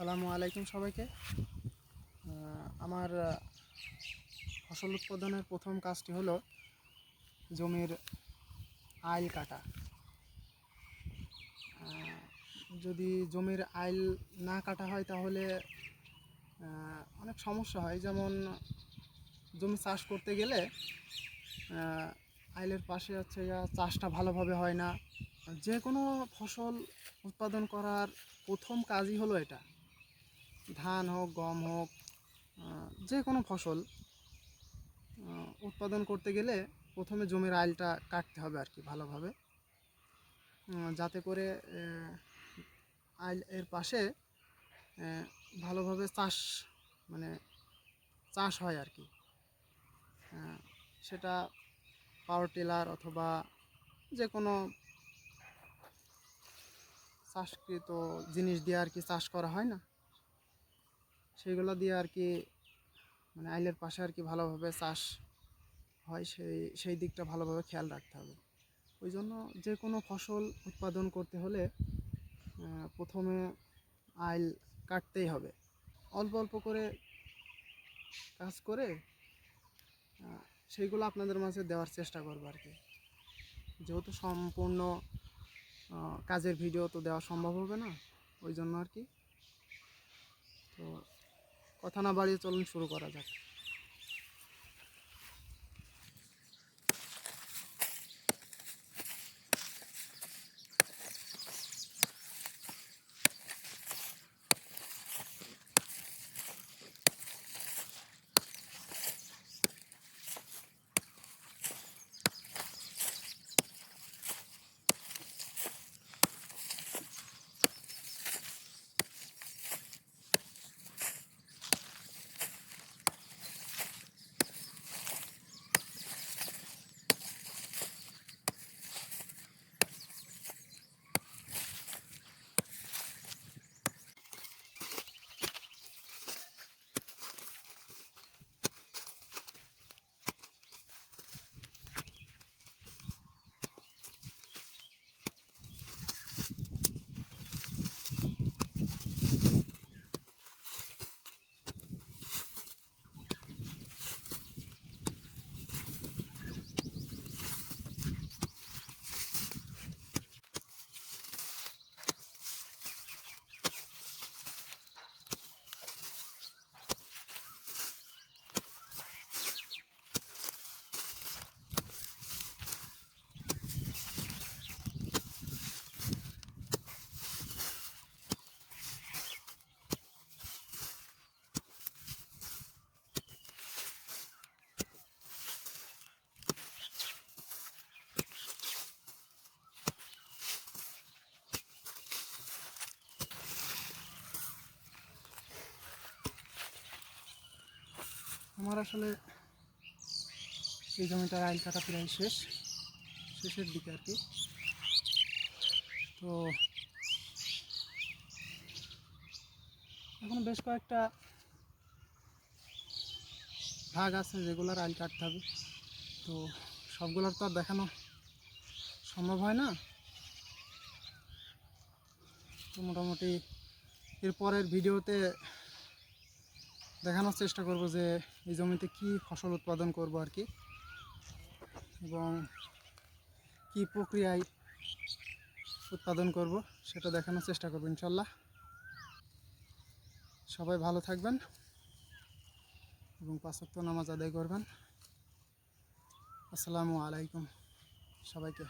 আসসালামু আলাইকুম সবাইকে। আমার ফসল উৎপাদনের প্রথম কাজটি হলো জমির আইল কাটা। যদি জমির আইল না কাটা হয় তাহলে অনেক সমস্যা হয়। যেমন জমি চাষ করতে গেলে আইলের পাশে হচ্ছে চাষটা ভালোভাবে হয় না। যে কোনো ফসল উৎপাদন করার প্রথম কাজই হলো এটা। ধান হোক, গম হোক, যে কোনো ফসল উৎপাদন করতে গেলে প্রথমে জমির আইলটা কাটতে হবে আর কি ভালোভাবে, যাতে করে আইল এর পাশে ভালোভাবে মানে চাষ হয় আর কি। সেটা পাওয়ার টিলার অথবা যে কোনো চাষকৃত জিনিস দিয়ে আর কি চাষ করা হয় না, সেইগুলো দিয়ে আর কি মানে আইলের পাশে আর কি ভালোভাবে চাষ হয়। সেই দিকটা ভালোভাবে খেয়াল রাখতে হবে। ওই জন্য যে কোনো ফসল উৎপাদন করতে হলে প্রথমে আইল কাটতেই হবে। অল্প অল্প করে কাজ করে সেইগুলো আপনাদের মাঝে দেওয়ার চেষ্টা করবো আর কি। যেহেতু সম্পূর্ণ কাজের ভিডিও তো দেওয়া সম্ভব হবে না, ওই জন্য আর কি। তো কথা না বাড়িয়ে চলুন শুরু করা যাক। আমার আসলে এই জমিটার আইল কাটা প্রায় শেষের দিকে আর কি। তো এখন বেশ কয়েকটা ভাগ আছে যেগুলোর আইল কাটতে হবে। তো সবগুলোর তো আর দেখানো সম্ভব হয় না। তো মোটামুটি এরপরের ভিডিওতে দেখানোর চেষ্টা করব যে এই জমিতে কি ফসল উৎপাদন করব আর কি, এবং কি প্রক্রিয়ায় উৎপাদন করব সেটা দেখানোর চেষ্টা করব ইনশাল্লাহ। সবাই ভালো থাকবেন এবং 5 ওয়াক্ত নামাজ আদায় করবেন। আসসালামু আলাইকুম সবাইকে।